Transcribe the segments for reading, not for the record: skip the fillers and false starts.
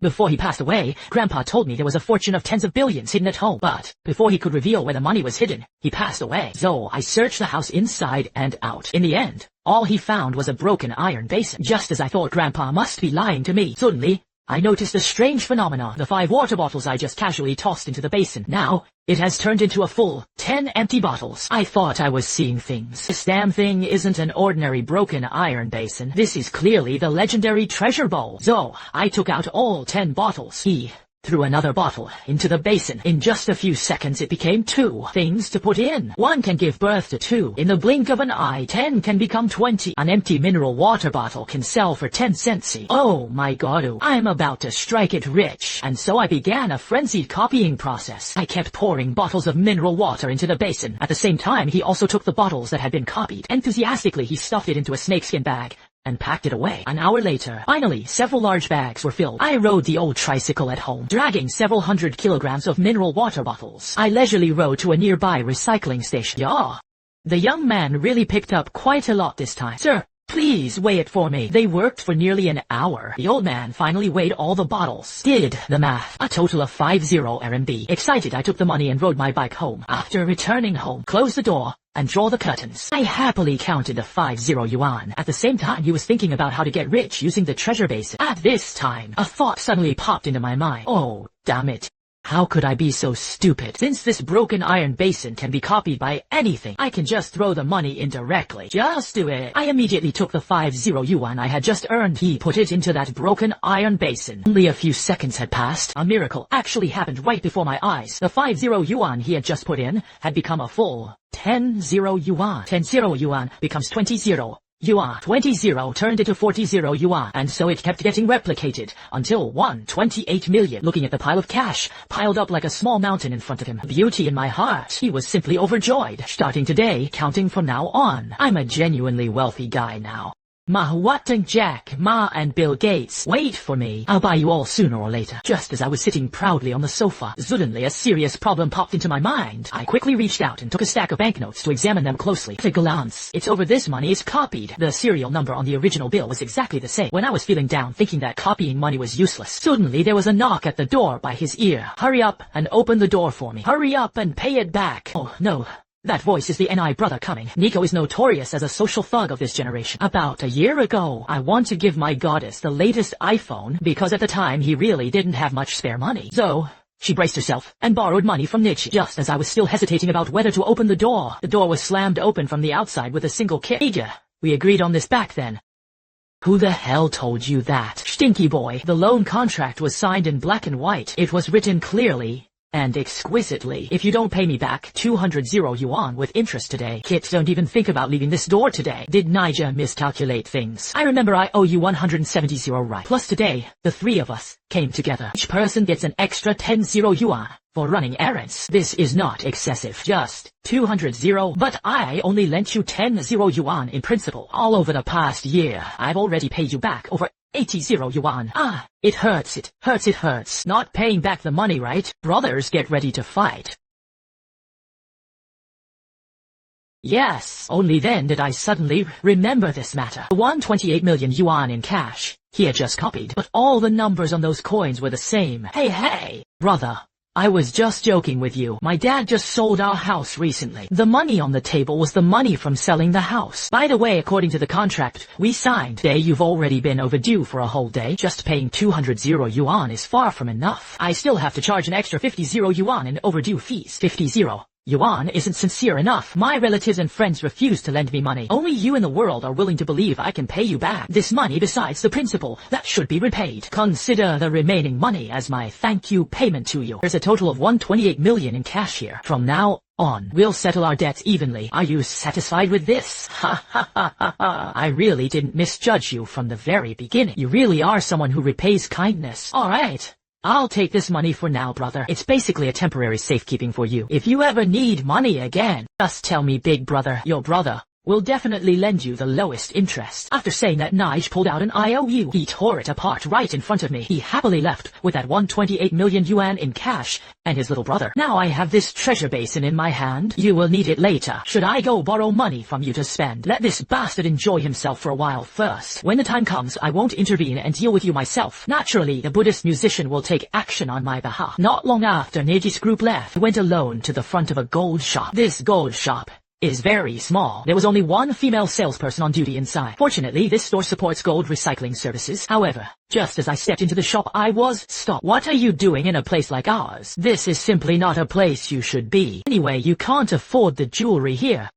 Before he passed away, Grandpa told me there was a fortune of tens of billions hidden at home. But before he could reveal where the money was hidden, he passed away. So I searched the house inside and out. In the end, all he found was a broken iron basin. Just as I thought Grandpa must be lying to me, suddenly, I noticed a strange phenomenon. The 5 water bottles I just casually tossed into the basin. Now, it has turned into a full 10 empty bottles. I thought I was seeing things. This damn thing isn't an ordinary broken iron basin. This is clearly the legendary treasure bowl. So, I took out all 10 bottles. He threw another bottle into the basin. In just a few seconds it became 2 things to put in. 1 can give birth to 2. In the blink of an eye, 10 can become 20. An empty mineral water bottle can sell for 10 cents. Oh my god, I'm about to strike it rich. And so I began a frenzied copying process. I kept pouring bottles of mineral water into the basin. At the same time, he also took the bottles that had been copied. Enthusiastically, he stuffed it into a snakeskin bag and packed it away. An hour later, finally, several large bags were filled. I rode the old tricycle at home, dragging several hundred kilograms of mineral water bottles. I leisurely rode to a nearby recycling station. Yeah, the young man really picked up quite a lot this time. Sir, please weigh it for me. They worked for nearly an hour. The old man finally weighed all the bottles. Did the math. A total of 50 RMB. Excited, I took the money and rode my bike home. After returning home, closed the door and draw the curtains. I happily counted the 50 yuan. At the same time, he was thinking about how to get rich using the treasure basin. At this time, a thought suddenly popped into my mind. Oh, damn it. How could I be so stupid? Since this broken iron basin can be copied by anything, I can just throw the money in directly. Just do it. I immediately took the 50 yuan I had just earned. He put it into that broken iron basin. Only a few seconds had passed. A miracle actually happened right before my eyes. The 50 yuan he had just put in had become a full 10 yuan. 10 yuan becomes 20 yuan. 20 turned into 40 yuan, and so it kept getting replicated until 128 million. Looking at the pile of cash piled up like a small mountain in front of him, beauty in my heart, he was simply overjoyed. Starting today, counting from now on, I'm a genuinely wealthy guy now. Manhwa and Jack, Ma and Bill Gates, wait for me. I'll buy you all sooner or later. Just as I was sitting proudly on the sofa, suddenly a serious problem popped into my mind. I quickly reached out and took a stack of banknotes to examine them closely. At a glance, it's over this money is copied. The serial number on the original bill was exactly the same. When I was feeling down, thinking that copying money was useless, suddenly there was a knock at the door by his ear. Hurry up and open the door for me. Hurry up and pay it back. Oh no. That voice is the NI brother coming. Nico is notorious as a social thug of this generation. About a year ago, I want to give my goddess the latest iPhone because at the time he really didn't have much spare money. So, she braced herself and borrowed money from Nietzsche. Just as I was still hesitating about whether to open the door was slammed open from the outside with a single kick. We agreed on this back then. Who the hell told you that? Stinky boy. The loan contract was signed in black and white. It was written clearly and exquisitely. If you don't pay me back 200 yuan with interest today, Kit, don't even think about leaving this door today. Did Nija miscalculate things? I remember I owe you 170 right. Plus today, the 3 of us came together. Each person gets an extra 10 yuan for running errands. This is not excessive. Just 200 but I only lent you 10 yuan in principal. All over the past year, I've already paid you back over 80 yuan. Ah, it hurts, it hurts. Not paying back the money, right? Brothers, get ready to fight. Yes, only then did I suddenly remember this matter. The 128 million yuan in cash he had just copied, but all the numbers on those coins were the same. Hey, brother. I was just joking with you. My dad just sold our house recently. The money on the table was the money from selling the house. By the way, according to the contract we signed today, you've already been overdue for a whole day. Just paying 200 yuan is far from enough. I still have to charge an extra 50 yuan in overdue fees. 50 yuan isn't sincere enough. My relatives and friends refuse to lend me money. Only you in the world are willing to believe I can pay you back. This money besides the principal that should be repaid. Consider the remaining money as my thank you payment to you. There's a total of 128 million in cash here. From now on, we'll settle our debts evenly. Are you satisfied with this? Ha ha ha ha ha. I really didn't misjudge you from the very beginning. You really are someone who repays kindness. Alright. I'll take this money for now, brother. It's basically a temporary safekeeping for you. If you ever need money again, just tell me, big brother. Your brother will definitely lend you the lowest interest. After saying that, Nige pulled out an IOU. He tore it apart right in front of me. He happily left with that 128 million yuan in cash and his little brother. Now I have this treasure basin in my hand. You will need it later. Should I go borrow money from you to spend? Let this bastard enjoy himself for a while first. When the time comes, I won't intervene and deal with you myself. Naturally, the Buddhist musician will take action on my behalf. Not long after Niji's group left, I went alone to the front of a gold shop. This gold shop is very small. There was only one female salesperson on duty inside. Fortunately, this store supports gold recycling services. However, just as I stepped into the shop, I was stopped. What are you doing in a place like ours? This is simply not a place you should be. Anyway, you can't afford the jewelry here.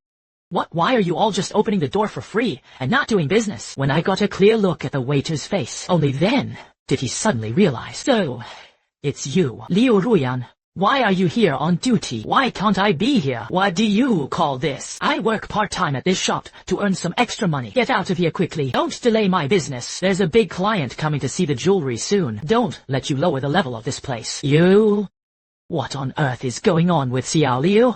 What? Why are you all just opening the door for free and not doing business? When I got a clear look at the waiter's face, only then did he suddenly realize. So, it's you, Liu Ruyan. Why are you here on duty? Why can't I be here? What do you call this? I work part-time at this shop to earn some extra money. Get out of here quickly. Don't delay my business. There's a big client coming to see the jewelry soon. Don't let you lower the level of this place. You? What on earth is going on with Xiao Liu?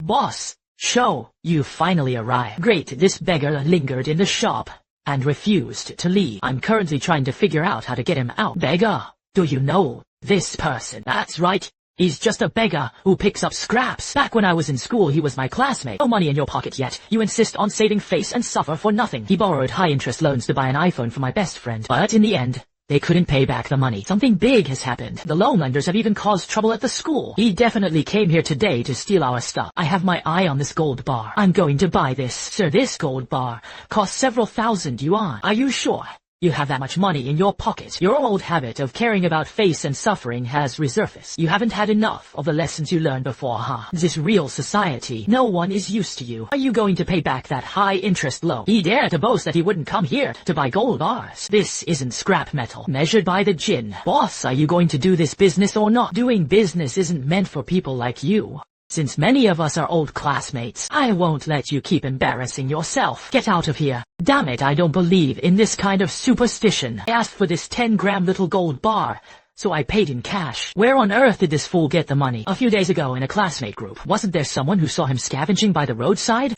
Boss, show, you finally arrived. Great, this beggar lingered in the shop and refused to leave. I'm currently trying to figure out how to get him out. Beggar? Do you know this person? That's right. He's just a beggar who picks up scraps. Back when I was in school, he was my classmate. No money in your pocket yet. You insist on saving face and suffer for nothing. He borrowed high-interest loans to buy an iPhone for my best friend. But in the end, they couldn't pay back the money. Something big has happened. The loan lenders have even caused trouble at the school. He definitely came here today to steal our stuff. I have my eye on this gold bar. I'm going to buy this. Sir, this gold bar costs several thousand yuan. Are you sure you have that much money in your pocket? Your old habit of caring about face and suffering has resurfaced. You haven't had enough of the lessons you learned before, huh? This real society, no one is used to you. Are you going to pay back that high-interest loan? He dared to boast that he wouldn't come here to buy gold bars. This isn't scrap metal, measured by the jin. Boss, are you going to do this business or not? Doing business isn't meant for people like you. Since many of us are old classmates, I won't let you keep embarrassing yourself. Get out of here. Damn it, I don't believe in this kind of superstition. I asked for this 10-gram little gold bar, so I paid in cash. Where on earth did this fool get the money? A few days ago in a classmate group, wasn't there someone who saw him scavenging by the roadside?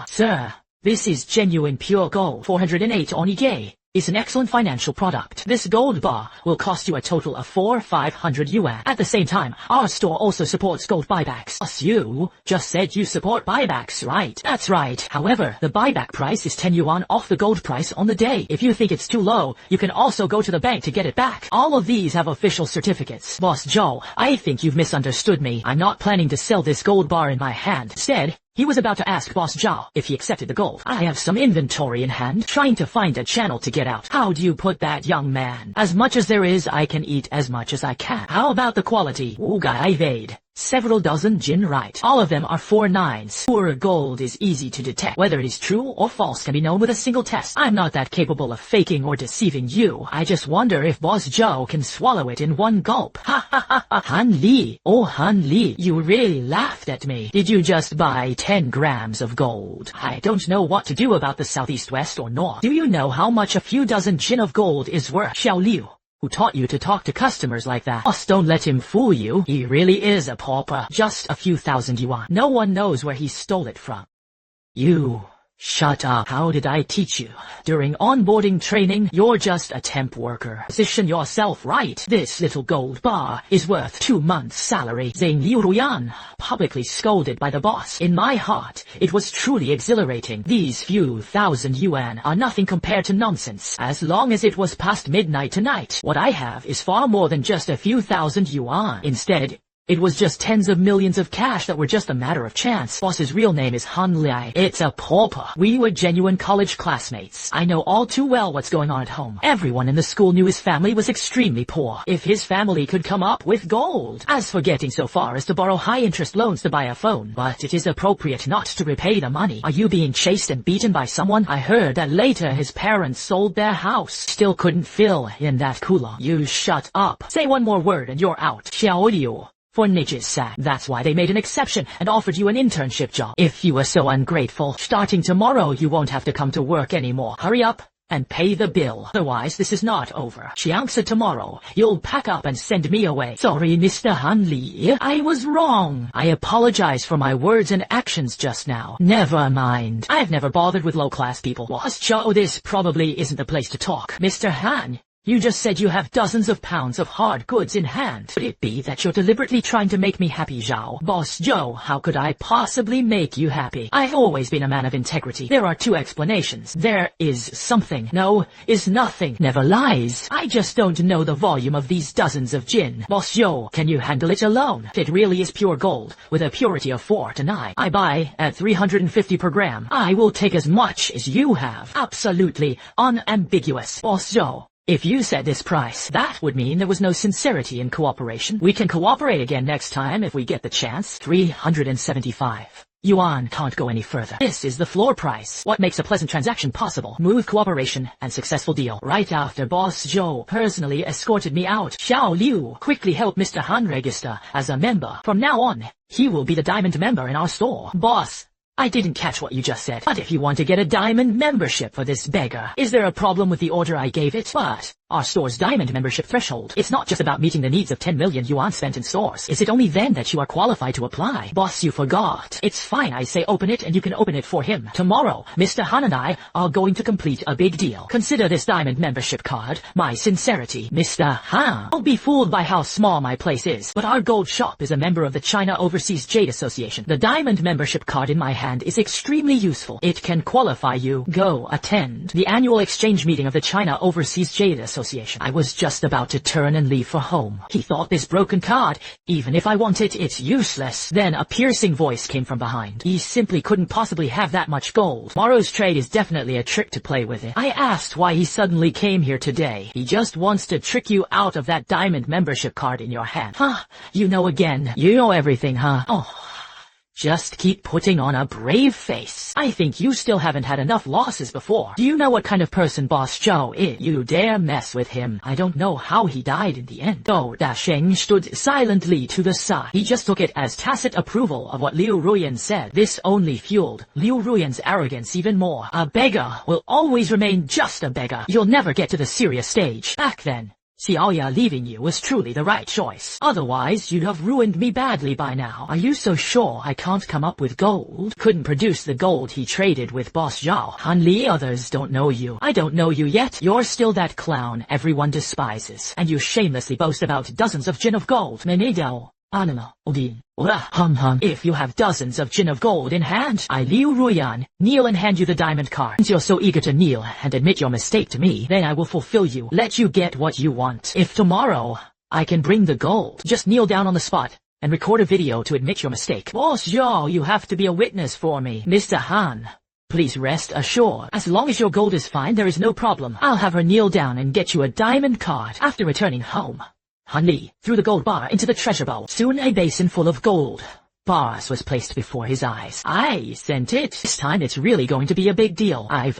Sir, this is genuine pure gold. 408 onige. Is an excellent financial product. This gold bar will cost you a total of 500 yuan. At the same time, our store also supports gold buybacks. Plus, you just said you support buybacks, right? That's right. However, the buyback price is 10 yuan off the gold price on the day. If you think it's too low, you can also go to the bank to get it back. All of these have official certificates. Boss Zhou, I think you've misunderstood me. I'm not planning to sell this gold bar in my hand. Instead, he was about to ask Boss Zhao if he accepted the gold. I have some inventory in hand, trying to find a channel to get out. How do you put that, young man? As much as there is, I can eat as much as I can. How about the quality? I evade. Several dozen jin right. All of them are 4 nines. Poor gold is easy to detect. Whether it is true or false can be known with a single test. I'm not that capable of faking or deceiving you. I just wonder if Boss Zhou can swallow it in one gulp. Ha ha ha ha. Han Li. Oh, Han Li, you really laughed at me. Did you just buy 10 grams of gold? I don't know what to do about the southeast, west, or north. Do you know how much a few dozen jin of gold is worth? Xiao Liu, who taught you to talk to customers like that? Boss, don't let him fool you. He really is a pauper. Just a few thousand yuan. No one knows where he stole it from. You shut up. How did I teach you? During onboarding training, you're just a temp worker. Position yourself right. This little gold bar is worth 2 months' salary. Zhang Liu Ruyan, publicly scolded by the boss. In my heart, it was truly exhilarating. These few thousand yuan are nothing compared to nonsense. As long as it was past midnight tonight, what I have is far more than just a few thousand yuan. Instead, it was just tens of millions of cash that were just a matter of chance. Boss's real name is Han Li. It's a pauper. We were genuine college classmates. I know all too well what's going on at home. Everyone in the school knew his family was extremely poor. If his family could come up with gold. As for getting so far as to borrow high-interest loans to buy a phone, but it is appropriate not to repay the money. Are you being chased and beaten by someone? I heard that later his parents sold their house. Still couldn't fill in that kulon. You shut up. Say one more word and you're out. Xiao Liu. For Niji's sake. That's why they made an exception and offered you an internship job. If you were so ungrateful, starting tomorrow you won't have to come to work anymore. Hurry up and pay the bill. Otherwise, this is not over. Chiangsa tomorrow. You'll pack up and send me away. Sorry, Mr. Han Li. I was wrong. I apologize for my words and actions just now. Never mind. I've never bothered with low-class people. Boss Joe, this probably isn't the place to talk. Mr. Han, you just said you have dozens of pounds of hard goods in hand. Could it be that you're deliberately trying to make me happy, Zhao? Boss Joe, how could I possibly make you happy? I've always been a man of integrity. There are two explanations. There is something. No, is nothing. Never lies. I just don't know the volume of these dozens of gin. Boss Joe, can you handle it alone? It really is pure gold, with a purity of 4 to 9. I buy at 350 per gram. I will take as much as you have. Absolutely unambiguous. Boss Joe, if you said this price, that would mean there was no sincerity in cooperation. We can cooperate again next time if we get the chance. 375. Yuan can't go any further. This is the floor price. What makes a pleasant transaction possible? Smooth cooperation and successful deal. Right after Boss Joe personally escorted me out, Xiao Liu quickly helped Mr. Han register as a member. From now on, he will be the diamond member in our store. Boss, I didn't catch what you just said. But if you want to get a diamond membership for this beggar, is there a problem with the order I gave it? But our store's diamond membership threshold, it's not just about meeting the needs of 10 million yuan spent in stores. Is it only then that you are qualified to apply? Boss, you forgot. It's fine, I say open it and you can open it for him. Tomorrow, Mr. Han and I are going to complete a big deal. Consider this diamond membership card my sincerity. Mr. Han, don't be fooled by how small my place is, but our gold shop is a member of the China Overseas Jade Association. The diamond membership card in my hand is extremely useful. It can qualify you. Go attend the annual exchange meeting of the China Overseas Jade Association. I was just about to turn and leave for home. He thought this broken card, even if I want it, it's useless. Then a piercing voice came from behind. He simply couldn't possibly have that much gold. Tomorrow's trade is definitely a trick to play with it. I asked why he suddenly came here today. He just wants to trick you out of that diamond membership card in your hand. Huh? You know again. You know everything, huh? Oh. Just keep putting on a brave face. I think you still haven't had enough losses before. Do you know what kind of person Boss Zhou is? You dare mess with him. I don't know how he died in the end. Though Dasheng stood silently to the side. He just took it as tacit approval of what Liu Ruyan said. This only fueled Liu Ruyan's arrogance even more. A beggar will always remain just a beggar. You'll never get to the serious stage. Back then, Xiaoya leaving you was truly the right choice. Otherwise, you'd have ruined me badly by now. Are you so sure I can't come up with gold? Couldn't produce the gold he traded with Boss Zhao. Han Li, others don't know you. I don't know you yet. You're still that clown everyone despises. And you shamelessly boast about dozens of gin of gold. Menedao. Anima, Odin, if you have dozens of gin of gold in hand, I Liu Ruyan, kneel and hand you the diamond card. Since you're so eager to kneel and admit your mistake to me, then I will fulfill you, let you get what you want. If tomorrow, I can bring the gold, just kneel down on the spot and record a video to admit your mistake. Boss Zhao, you have to be a witness for me. Mr. Han, please rest assured. As long as your gold is fine, there is no problem. I'll have her kneel down and get you a diamond card after returning home. Han Li threw the gold bar into the treasure bowl. Soon a basin full of gold bars was placed before his eyes. I sent it. This time it's really going to be a big deal. I've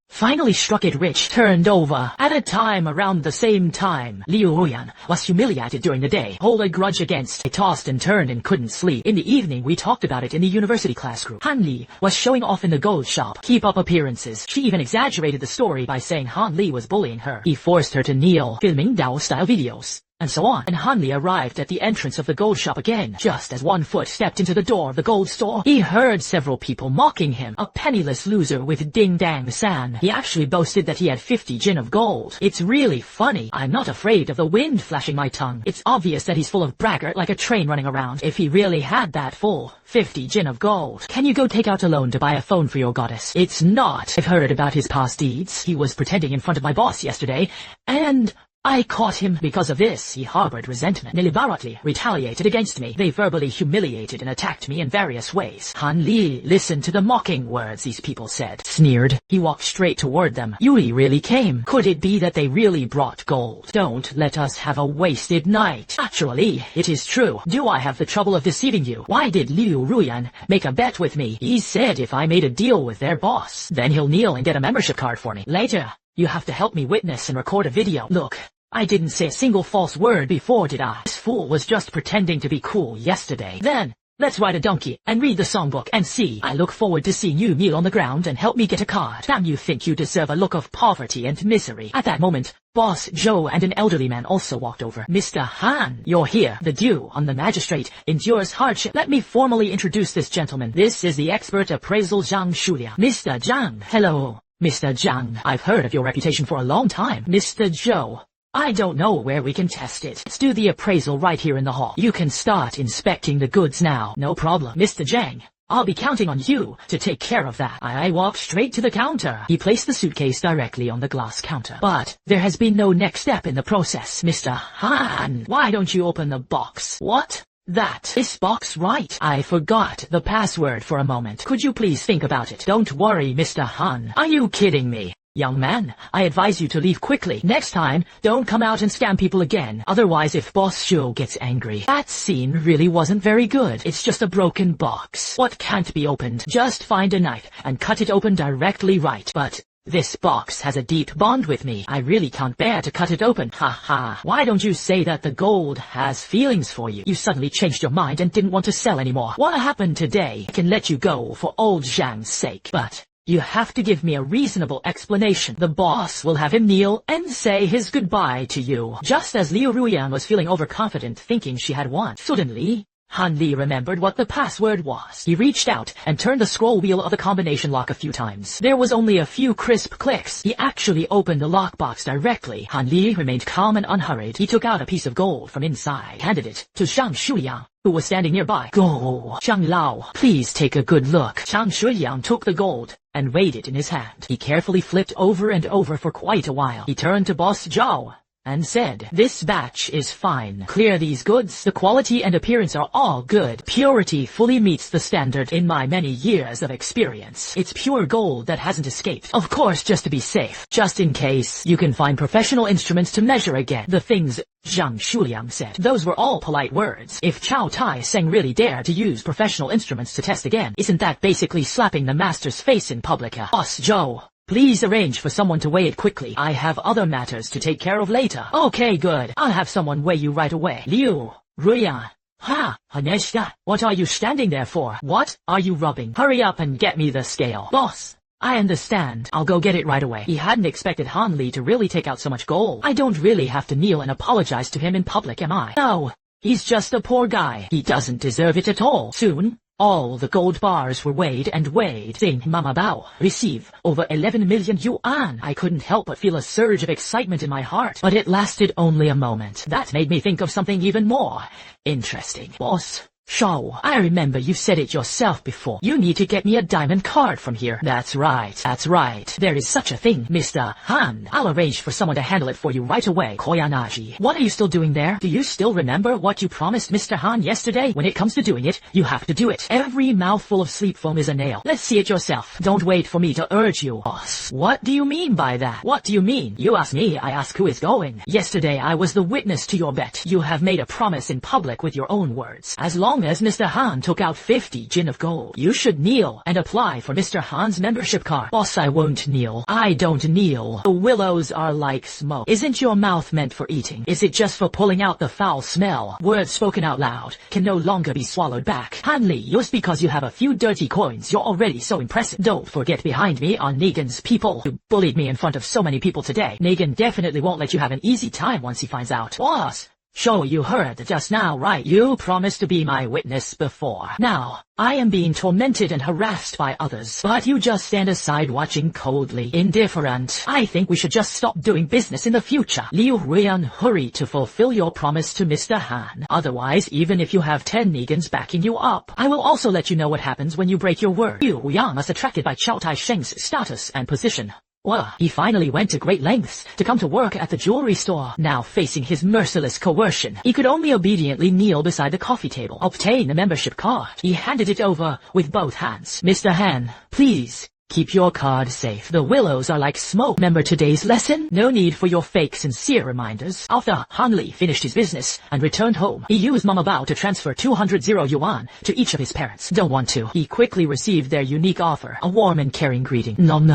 finally struck it rich. Turned over. At a time around the same time, Liu Ruyan was humiliated during the day. Hold a grudge against. I tossed and turned and couldn't sleep. In the evening we talked about it in the university class group. Han Li was showing off in the gold shop. Keep up appearances. She even exaggerated the story by saying Han Li was bullying her. He forced her to kneel, filming Dao-style videos, and so on. And Han Li arrived at the entrance of the gold shop again. Just as one foot stepped into the door of the gold store, he heard several people mocking him. A penniless loser with ding-dang san. He actually boasted that he had 50 gin of gold. It's really funny. I'm not afraid of the wind flashing my tongue. It's obvious that he's full of braggart like a train running around. If he really had that full 50 gin of gold, can you go take out a loan to buy a phone for your goddess? It's not. I've heard about his past deeds. He was pretending in front of my boss yesterday, and I caught him. Because of this, he harbored resentment. Deliberately retaliated against me. They verbally humiliated and attacked me in various ways. Han Li listened to the mocking words these people said. Sneered. He walked straight toward them. Yuri really came. Could it be that they really brought gold? Don't let us have a wasted night. Actually, it is true. Do I have the trouble of deceiving you? Why did Liu Ruyan make a bet with me? He said if I made a deal with their boss, then he'll kneel and get a membership card for me. Later, you have to help me witness and record a video. Look, I didn't say a single false word before, did I? This fool was just pretending to be cool yesterday. Then, Let's ride a donkey and read the songbook and see. I look forward to seeing you kneel on the ground and help me get a card. Damn, you think you deserve a look of poverty and misery. At that moment, Boss Joe and an elderly man also walked over. Mr. Han, you're here. The due on the magistrate endures hardship. Let me formally introduce this gentleman. This is the expert appraisal Zhang Shuliang. Mr. Zhang. Hello, Mr. Zhang. I've heard of your reputation for a long time. Mr. Joe, I don't know where we can test it. Let's do the appraisal right here in the hall. You can start inspecting the goods now. No problem. Mr. Zhang, I'll be counting on you to take care of that. I walked straight to the counter. He placed the suitcase directly on the glass counter. But there has been no next step in the process. Mr. Han, why don't you open the box? What? This box, right? I forgot the password for a moment. Could you please think about it? Don't worry, Mr. Han. Are you kidding me? Young man, I advise you to leave quickly. Next time, don't come out and scam people again. Otherwise, if Boss Joe gets angry. That scene really wasn't very good. It's just a broken box. What can't be opened? Just find a knife and cut it open directly right. But this box has a deep bond with me. I really can't bear to cut it open. Ha ha. Why don't you say that the gold has feelings for you? You suddenly changed your mind and didn't want to sell anymore. What happened today? I can let you go for old Zhang's sake. But you have to give me a reasonable explanation. The boss will have him kneel and say his goodbye to you. Just as Liu Ruyan was feeling overconfident, thinking she had won, suddenly Han Li remembered what the password was. He reached out and turned the scroll wheel of the combination lock a few times. There was only a few crisp clicks. He actually opened the lockbox directly. Han Li remained calm and unhurried. He took out a piece of gold from inside, handed it to Zhang Shuliang, who was standing nearby. Go, Zhang Lao, please take a good look. Zhang Shuliang took the gold and weighed it in his hand. He carefully flipped over and over for quite a while. He turned to Boss Zhao and said, "This batch is fine. Clear these goods. The quality and appearance are all good. Purity fully meets the standard in my many years of experience. It's pure gold that hasn't escaped. Of course, just to be safe. Just in case, you can find professional instruments to measure again." The things Zhang Shuliang said, those were all polite words. If Chow Tai Seng really dared to use professional instruments to test again, isn't that basically slapping the master's face in public? Boss Joe, please arrange for someone to weigh it quickly. I have other matters to take care of later. Okay, good. I'll have someone weigh you right away. Liu Ruyan. Ha, Haneshka, what are you standing there for? What are you rubbing? Hurry up and get me the scale. Boss, I understand. I'll go get it right away. He hadn't expected Han Li to really take out so much gold. I don't really have to kneel and apologize to him in public, am I? No, he's just a poor guy. He doesn't deserve it at all. Soon, all the gold bars were weighed and weighed. Sing Mama Bao, receive over 11 million yuan. I couldn't help but feel a surge of excitement in my heart, but it lasted only a moment. That made me think of something even more interesting. Boss Shao, I remember you said it yourself before. You need to get me a diamond card from here. That's right. There is such a thing, Mr. Han. I'll arrange for someone to handle it for you right away. Koyanaji, what are you still doing there? Do you still remember what you promised Mr. Han yesterday? When it comes to doing it, you have to do it. Every mouthful of sleep foam is a nail. Let's see it yourself. Don't wait for me to urge you. Boss, what do you mean by that? What do you mean? You ask me, I ask who is going. Yesterday I was the witness to your bet. You have made a promise in public with your own words. As long as Mr. Han took out 50 jin of gold, you should kneel and apply for Mr. Han's membership card. Boss, I won't kneel. I don't kneel. The willows are like smoke. Isn't your mouth meant for eating? Is it just for pulling out the foul smell? Words spoken out loud can no longer be swallowed back. Han Li, just because you have a few dirty coins, you're already so impressive. Don't forget behind me are Negan's people. You bullied me in front of so many people today. Negan definitely won't let you have an easy time once he finds out. Boss, Show, you heard just now, right? You promised to be my witness before. Now, I am being tormented and harassed by others, but you just stand aside watching coldly, indifferent. I think we should just stop doing business in the future. Liu Ruyan, hurry to fulfill your promise to Mr. Han. Otherwise, even if you have 10 Negans backing you up, I will also let you know what happens when you break your word. Liu Ruyan was attracted by Chow Tai Sheng's status and position. Well, he finally went to great lengths to come to work at the jewelry store. Now facing his merciless coercion, he could only obediently kneel beside the coffee table, obtain a membership card. He handed it over with both hands. Mr. Han, please, Keep your card safe. The willows are like smoke. Remember today's lesson? No need for your fake sincere reminders. After Han Li finished his business and returned home, he used Mama Bao to transfer 200 yuan to each of his parents. Don't want to. He quickly received their unique offer, a warm and caring greeting. Nom.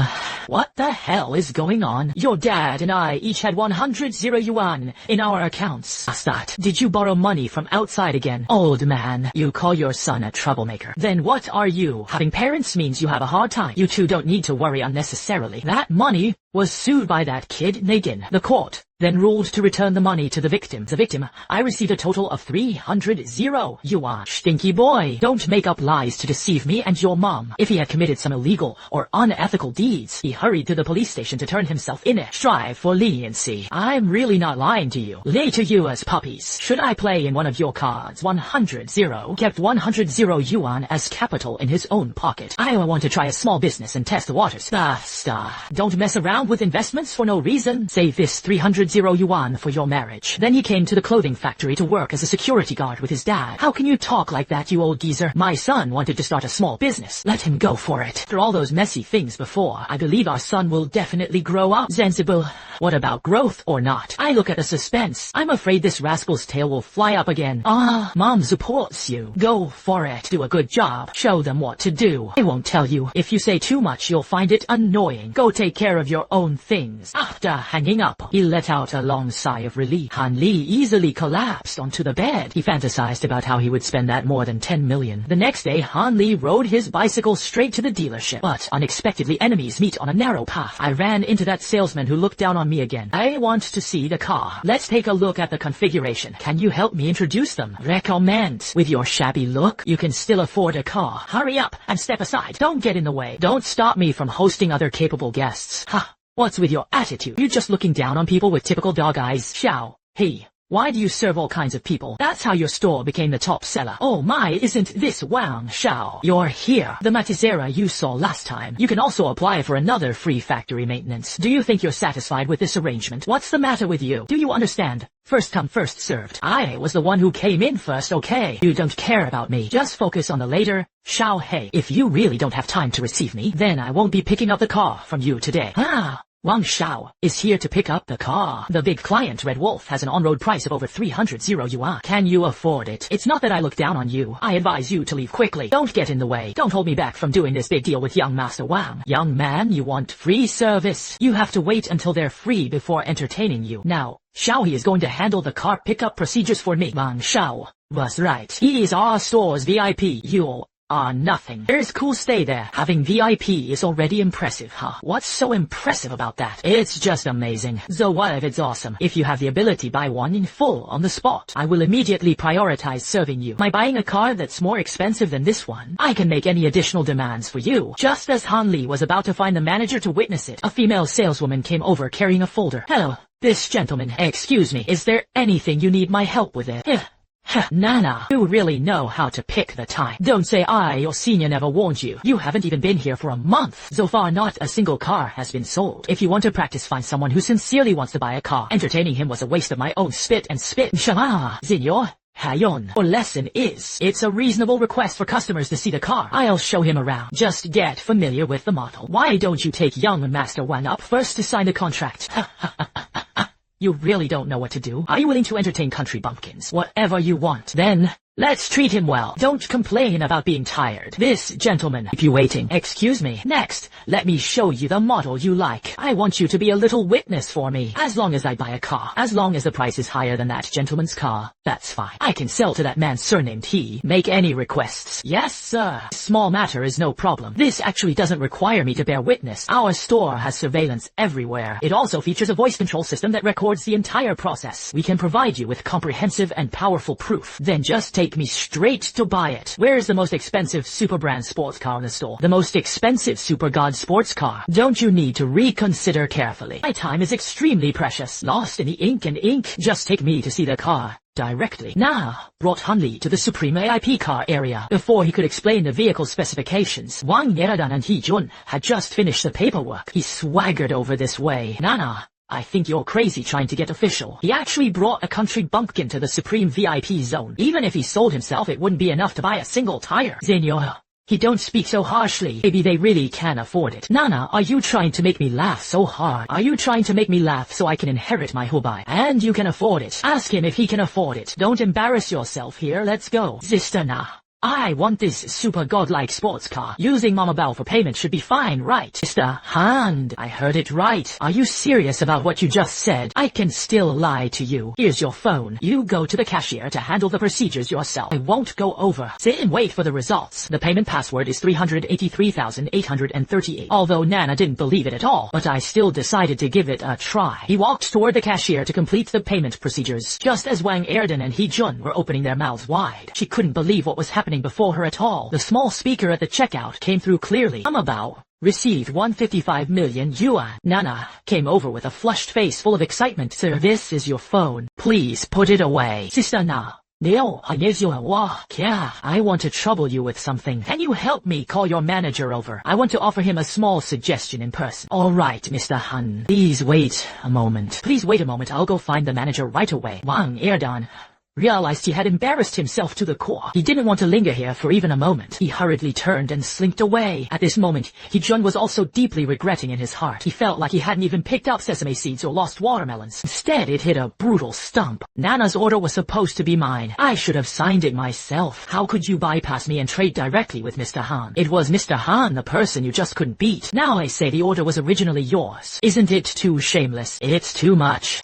What the hell is going on? Your dad and I each had 100 yuan in our accounts. Astat, did you borrow money from outside again? Old man, you call your son a troublemaker. Then what are you? Having parents means you have a hard time. You two don't need to worry unnecessarily. That money was sued by that kid Nagin. The court then ruled to return the money to the victim. The victim, I received a total of 300 yuan. Stinky boy, don't make up lies to deceive me and your mom. If he had committed some illegal or unethical deeds, he hurried to the police station to turn himself in. Strive for leniency. I'm really not lying to you. Lay to you as puppies. Should I play in one of your cards? 100 kept 100 yuan as capital in his own pocket. I want to try a small business and test the waters. Don't mess around with investments for no reason. Save this 300 yuan for your marriage. Then he came to the clothing factory to work as a security guard with his dad. How can you talk like that, you old geezer? My son wanted to start a small business. Let him go for it. After all those messy things before, I believe our son will definitely grow up. Sensible. What about growth or not? I look at the suspense. I'm afraid this rascal's tail will fly up again. Mom supports you. Go for it. Do a good job. Show them what to do. I won't tell you. If you say too much, you'll find it annoying. Go take care of your own things. After hanging up, he let out a long sigh of relief. Han Li easily collapsed onto the bed. He fantasized about how he would spend that more than 10 million. The next day, Han Li rode his bicycle straight to the dealership. But unexpectedly, enemies meet on a narrow path. I ran into that salesman who looked down on me again. I want to see the car. Let's take a look at the configuration. Can you help me introduce them? Recommend. With your shabby look, you can still afford a car. Hurry up and step aside. Don't get in the way. Don't stop me from hosting other capable guests. What's with your attitude? You're just looking down on people with typical dog eyes. Xiao. Hey. Why do you serve all kinds of people? That's how your store became the top seller. Oh my, isn't this Wang Xiao? You're here. The Matizera you saw last time. You can also apply for another free factory maintenance. Do you think you're satisfied with this arrangement? What's the matter with you? Do you understand? First come, first served. I was the one who came in first, okay? You don't care about me. Just focus on the later. Xiao Hei. If you really don't have time to receive me, then I won't be picking up the car from you today. Wang Xiao is here to pick up the car. The big client Red Wolf has an on-road price of over 300 yuan. Can you afford it? It's not that I look down on you. I advise you to leave quickly. Don't get in the way. Don't hold me back from doing this big deal with young Master Wang. Young man, you want free service. You have to wait until they're free before entertaining you. Now, Xiao He is going to handle the car pickup procedures for me. Wang Xiao was right. He is our store's VIP. You nothing. There's cool stay there. Having VIP is already impressive, huh? What's so impressive about that? It's just amazing. So what if it's awesome? If you have the ability, buy one in full on the spot. I will immediately prioritize serving you. By buying a car that's more expensive than this one, I can make any additional demands for you. Just as Han Li was about to find the manager to witness it, a female saleswoman came over carrying a folder. Hello, this gentleman. Excuse me, is there anything you need my help with it? Nana, you really know how to pick the time. Don't say your senior never warned you. You haven't even been here for a month. So far not a single car has been sold. If you want to practice, find someone who sincerely wants to buy a car. Entertaining him was a waste of my own spit and spit. Shama, Zinyor. Hayon. Or lesson is, it's a reasonable request for customers to see the car. I'll show him around. Just get familiar with the model. Why don't you take young Master Wan up first to sign the contract? You really don't know what to do? Are you willing to entertain country bumpkins? Whatever you want. Then, let's treat him well. Don't complain about being tired. This gentleman, keep you waiting. Excuse me. Next, let me show you the model you like. I want you to be a little witness for me. As long as I buy a car, as long as the price is higher than that gentleman's car, that's fine. I can sell to that man surnamed He. Make any requests. Yes, sir. Small matter is no problem. This actually doesn't require me to bear witness. Our store has surveillance everywhere. It also features a voice control system that records the entire process. We can provide you with comprehensive and powerful proof. Then just take me straight to buy it. Where's the most expensive super brand sports car in the store? The most expensive Super God sports car. Don't you need to reconsider carefully? My time is extremely precious. Lost in the ink and ink. Just take me to see the car directly. Now, brought Han Li to the Supreme VIP car area. Before he could explain the vehicle specifications, Wang Yeradan and He Jun had just finished the paperwork. He swaggered over this way. Nana, I think you're crazy trying to get official. He actually brought a country bumpkin to the Supreme VIP zone. Even if he sold himself, it wouldn't be enough to buy a single tire. Zenyor, He don't speak so harshly. Maybe they really can afford it. Nana, are you trying to make me laugh so hard? Are you trying to make me laugh so I can inherit my hubai? And you can afford it. Ask him if he can afford it. Don't embarrass yourself here. Let's go. Sister Na. I want this super godlike sports car. Using Mama Bao for payment should be fine, right? Mr. Han, I heard it right. Are you serious about what you just said? I can still lie to you. Here's your phone. You go to the cashier to handle the procedures yourself. I won't go over. Sit and wait for the results. The payment password is 383,838. Although Nana didn't believe it at all, but I still decided to give it a try. He walked toward the cashier to complete the payment procedures. Just as Wang Erden and He Jun were opening their mouths wide, she couldn't believe what was happening before her at all. The small speaker at the checkout came through clearly. Mama Bao received 155 million yuan. Nana came over with a flushed face full of excitement. Sir, this is your phone. Please put it away. Sister Na. I want to trouble you with something. Can you help me call your manager over? I want to offer him a small suggestion in person. Alright, Mr. Han. Please wait a moment. Please wait a moment. I'll go find the manager right away. Wang Erdan realized he had embarrassed himself to the core. He didn't want to linger here for even a moment. He hurriedly turned and slinked away. At this moment, He Jun was also deeply regretting in his heart. He felt like he hadn't even picked up sesame seeds or lost watermelons. Instead, it hit a brutal stump. Nana's order was supposed to be mine. I should have signed it myself. How could you bypass me and trade directly with Mr. Han? It was Mr. Han, the person you just couldn't beat. Now I say the order was originally yours. Isn't it too shameless? It's too much.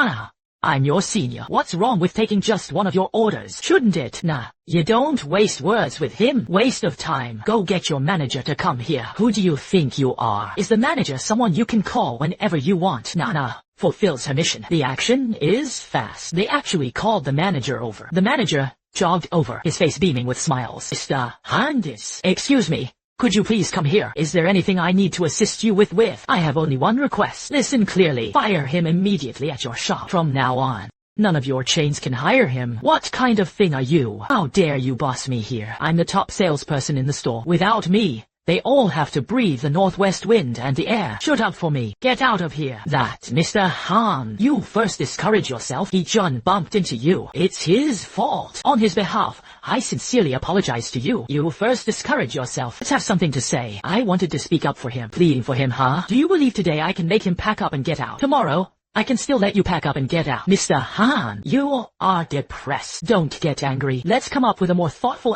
I'm your senior. What's wrong with taking just one of your orders? Shouldn't it? Nah, you don't waste words with him. Waste of time. Go get your manager to come here. Who do you think you are? Is the manager someone you can call whenever you want? Nana fulfills her mission. The action is fast. They actually called the manager over. The manager jogged over, his face beaming with smiles. Mr. Handis. Excuse me. Could you please come here? Is there anything I need to assist you with? I have only one request. Listen clearly. Fire him immediately at your shop. From now on, none of your chains can hire him. What kind of thing are you? How dare you boss me here? I'm the top salesperson in the store. Without me, they all have to breathe the northwest wind and the air. Shut up for me. Get out of here. That, Mr. Han, you first discourage yourself. He Jun bumped into you. It's his fault. On his behalf, I sincerely apologize to you. You first discourage yourself. Let's have something to say. I wanted to speak up for him. Pleading for him, huh? Do you believe today I can make him pack up and get out? Tomorrow, I can still let you pack up and get out. Mr. Han, you are depressed. Don't get angry. Let's come up with a more thoughtful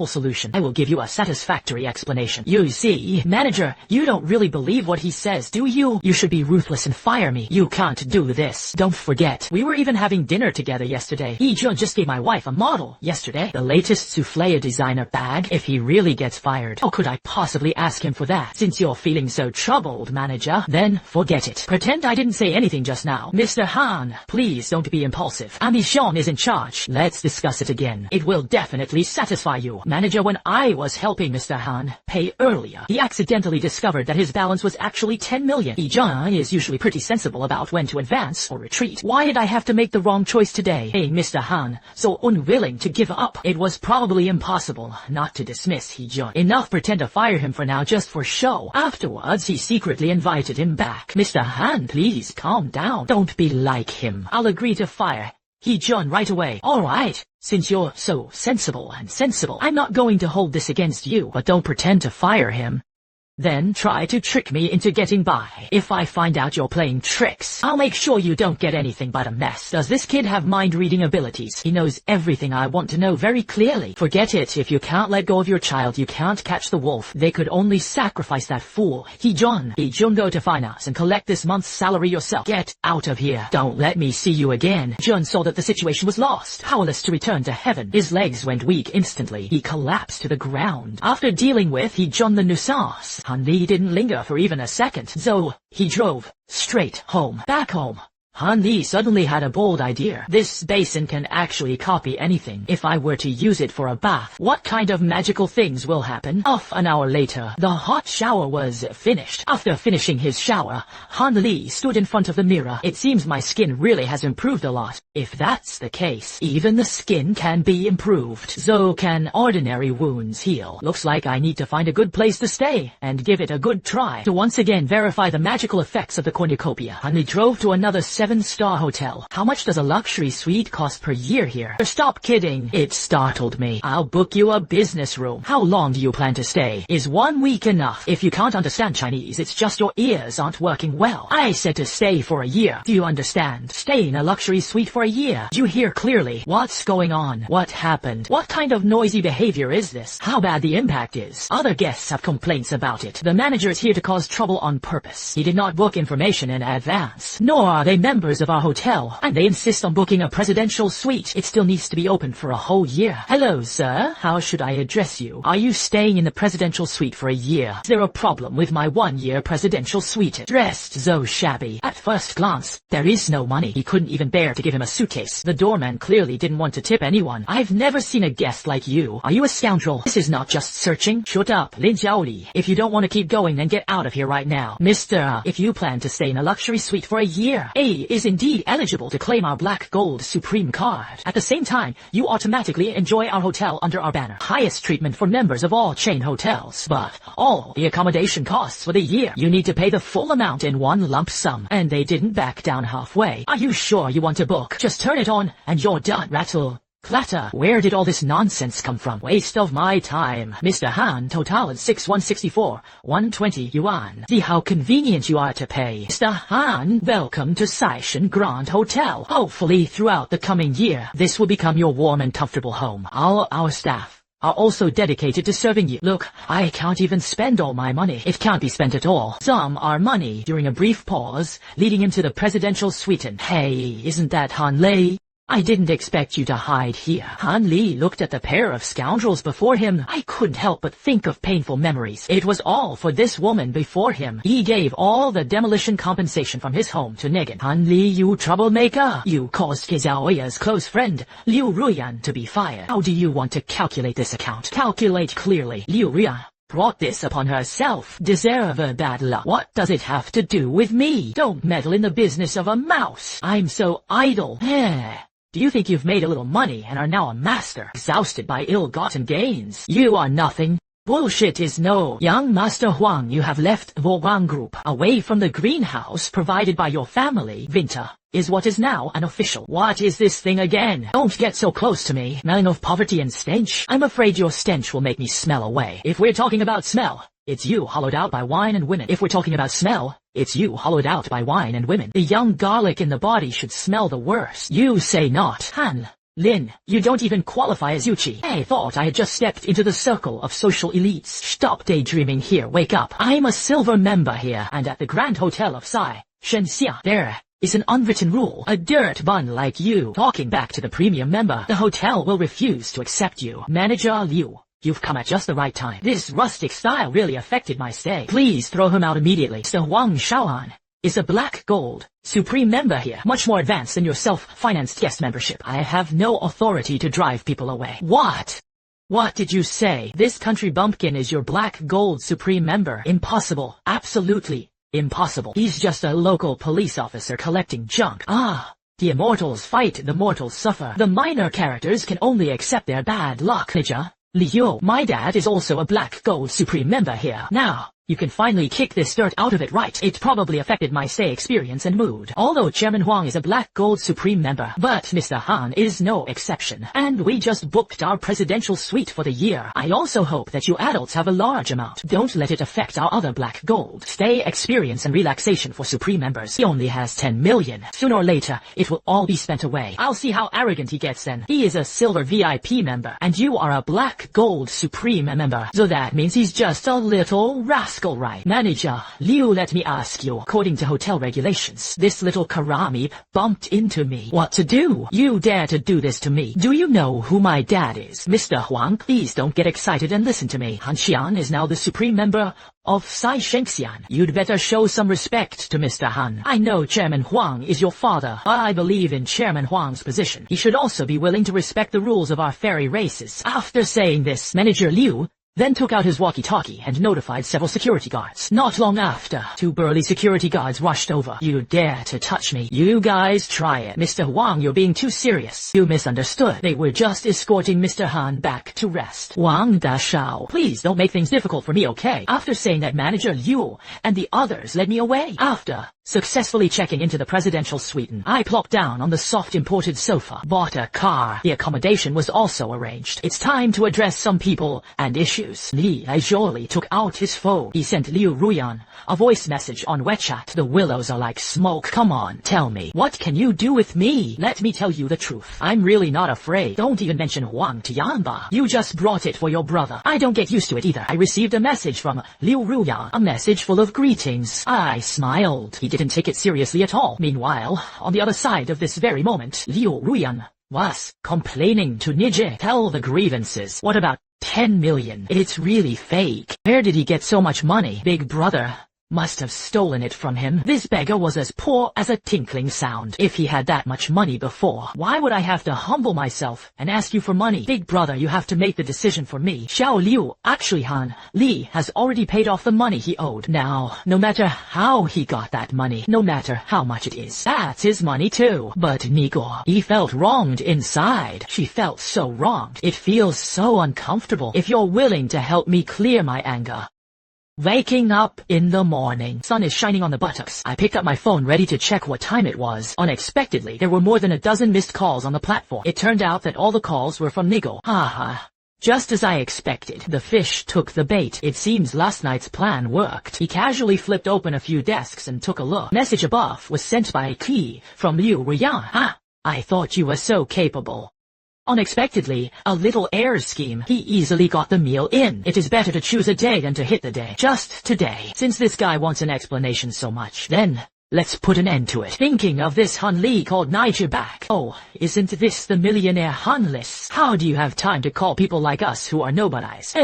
solution. I will give you a satisfactory explanation. You see, manager, you don't really believe what he says, do you? You should be ruthless and fire me. You can't do this. Don't forget, we were even having dinner together yesterday. He Jun just gave my wife a model yesterday. The latest souffle designer bag. If he really gets fired, how could I possibly ask him for that? Since you're feeling so troubled, manager, then forget it. Pretend I didn't say anything just now. Mr. Han, please don't be impulsive. Amishan is in charge. Let's discuss it again. It will definitely satisfy you. Manager, when I was helping Mr. Han pay earlier, he accidentally discovered that his balance was actually 10 million. Ijun is usually pretty sensible about when to advance or retreat. Why did I have to make the wrong choice today? Hey, Mr. Han, so unwilling to give up. It was probably impossible not to dismiss Ijun. Enough pretend to fire him for now just for show. Afterwards, he secretly invited him back. Mr. Han, please calm down. Don't be like him. I'll agree to fire He Jun right away. Alright, since you're so sensible, I'm not going to hold this against you, but don't pretend to fire him. Then try to trick me into getting by. If I find out you're playing tricks, I'll make sure you don't get anything but a mess. Does this kid have mind-reading abilities? He knows everything I want to know very clearly. Forget it. If you can't let go of your child, you can't catch the wolf. They could only sacrifice that fool. He Jun, go to finance and collect this month's salary yourself. Get out of here. Don't let me see you again. Jun saw that the situation was lost, powerless to return to heaven. His legs went weak instantly. He collapsed to the ground. After dealing with He Jun the nuisance, Han Li didn't linger for even a second, so he drove straight home. Back home, Han Li suddenly had a bold idea. This basin can actually copy anything. If I were to use it for a bath, what kind of magical things will happen? An hour later, the hot shower was finished. After finishing his shower, Han Li stood in front of the mirror. It seems my skin really has improved a lot. If that's the case, even the skin can be improved. So can ordinary wounds heal. Looks like I need to find a good place to stay and give it a good try to once again verify the magical effects of the cornucopia. Han Li drove to another 7-star hotel. How much does a luxury suite cost per year here? Stop kidding. It startled me. I'll book you a business room. How long do you plan to stay? Is 1 week enough? If you can't understand Chinese, it's just your ears aren't working well. I said to stay for a year. Do you understand? Stay in a luxury suite for a year. Do you hear clearly? What's going on? What happened? What kind of noisy behavior is this? How bad the impact is? Other guests have complaints about it. The manager is here to cause trouble on purpose. He did not book information in advance, nor are they members of our hotel, and they insist on booking a presidential suite. It still needs to be open for a whole year. Hello, sir. How should I address you? Are you staying in the presidential suite for a year? Is there a problem with my 1-year presidential suite? Dressed so shabby. At first glance, there is no money. He couldn't even bear to give him a suitcase. The doorman clearly didn't want to tip anyone. I've never seen a guest like you. Are you a scoundrel? This is not just searching. Shut up, Lin Jiaoli. If you don't want to keep going, then get out of here right now. Mr. If you plan to stay in a luxury suite for a year, A is indeed eligible to claim our black gold supreme card. At the same time, you automatically enjoy our hotel under our banner. Highest treatment for members of all chain hotels. But all the accommodation costs for the year, you need to pay the full amount in one lump sum. And they didn't back down halfway. Are you sure you want to book? Just turn it on and you're done. Rattle. Clatter. Where did all this nonsense come from? Waste of my time. Mr. Han, total is 6164, 120 yuan. See how convenient you are to pay. Mr. Han, welcome to Saishan Grand Hotel. Hopefully throughout the coming year, this will become your warm and comfortable home. All our staff are also dedicated to serving you. Look, I can't even spend all my money. It can't be spent at all. Some are money. During a brief pause, leading him to the presidential suite. Hey, isn't that Han Lei? I didn't expect you to hide here. Han Li looked at the pair of scoundrels before him. I couldn't help but think of painful memories. It was all for this woman before him. He gave all the demolition compensation from his home to Negan. Han Li, you troublemaker. You caused Kizaoya's close friend, Liu Ruyan, to be fired. How do you want to calculate this account? Calculate clearly. Liu Ruyan brought this upon herself. Deserve a bad luck. What does it have to do with me? Don't meddle in the business of a mouse. I'm so idle. Do you think you've made a little money and are now a master, exhausted by ill-gotten gains? You are nothing. Bullshit is no. Young Master Huang, you have left the Wang Group away from the greenhouse provided by your family. Winter is what is now an official. What is this thing again? Don't get so close to me. Smelling of poverty and stench? I'm afraid your stench will make me smell away. If we're talking about smell, it's you hollowed out by wine and women. If we're talking about smell, it's you hollowed out by wine and women. The young garlic in the body should smell the worst. You say not. Han Lin, you don't even qualify as Yuchi. I thought I had just stepped into the circle of social elites. Stop daydreaming here. Wake up. I'm a silver member here, and at the Grand Hotel of Sai Shenxia, there is an unwritten rule. A dirt bun like you talking back to the premium member. The hotel will refuse to accept you. Manager Liu, you've come at just the right time. This rustic style really affected my stay. Please throw him out immediately. Mr. Wang Shaoan is a black gold supreme member here, much more advanced than your self-financed guest membership. I have no authority to drive people away. What? What did you say? This country bumpkin is your black gold supreme member. Impossible. Absolutely impossible. He's just a local police officer collecting junk. The immortals fight, the mortals suffer. The minor characters can only accept their bad luck. Ninja Liu, my dad is also a black gold supreme member here. Now, you can finally kick this dirt out of it, right? It probably affected my stay experience and mood. Although Chairman Huang is a black gold supreme member, but Mr. Han is no exception. And we just booked our presidential suite for the year. I also hope that you adults have a large amount. Don't let it affect our other black gold stay experience and relaxation for supreme members. He only has 10 million. Sooner or later, it will all be spent away. I'll see how arrogant he gets then. He is a silver VIP member, and you are a black gold supreme member. So that means he's just a little rascal. Right. Manager Liu, let me ask you, according to hotel regulations, this little karami bumped into me. What to do? You dare to do this to me? Do you know who my dad is? Mr. Huang, please don't get excited and listen to me. Han Xian is now the supreme member of Sai Shengxian. You'd better show some respect to Mr. Han. I know Chairman Huang is your father, but I believe in Chairman Huang's position. He should also be willing to respect the rules of our fairy races. After saying this, Manager Liu then took out his walkie-talkie and notified several security guards. Not long after, 2 burly security guards rushed over. You dare to touch me? You guys try it. Mr. Wang, you're being too serious. You misunderstood. They were just escorting Mr. Han back to rest. Wang Dashao, please don't make things difficult for me, okay? After saying that, Manager Liu and the others led me away. After Successfully checking into the presidential suite, I plopped down on the soft imported sofa, bought a car. The accommodation was also arranged. It's time to address some people and issues. Li leisurely took out his phone. He sent Liu Ruyan a voice message on WeChat. The willows are like smoke. Come on, tell me. What can you do with me? Let me tell you the truth. I'm really not afraid. Don't even mention Huang Tianba. You just brought it for your brother. I don't get used to it either. I received a message from Liu Ruyan, a message full of greetings. I smiled. He didn't take it seriously at all. Meanwhile, on the other side of this very moment, Liu Ruyan was complaining to Nije. Tell the grievances. What about 10 million? It's really fake. Where did he get so much money? Big brother must have stolen it from him. This beggar was as poor as a tinkling sound. If he had that much money before, why would I have to humble myself and ask you for money? Big brother, you have to make the decision for me. Xiao Liu, actually Han, Li has already paid off the money he owed. Now, no matter how he got that money, no matter how much it is, that's his money too. But Nigo, he felt wronged inside. She felt so wronged. It feels so uncomfortable. If you're willing to help me clear my anger. Waking up in the morning. Sun is shining on the buttocks. I picked up my phone ready to check what time it was. Unexpectedly, there were more than a dozen missed calls on the platform. It turned out that all the calls were from Nigo. Haha. Just as I expected, the fish took the bait. It seems last night's plan worked. He casually flipped open a few desks and took a look. Message above was sent by Qi from Liu Ruyan. Ah, I thought you were so capable. Unexpectedly, a little air scheme. He easily got the meal in. It is better to choose a day than to hit the day. Just today. Since this guy wants an explanation so much, then let's put an end to it. Thinking of this Han Li called Nigel back. Oh, isn't this the millionaire Han Lis? How do you have time to call people like us who are nobodies?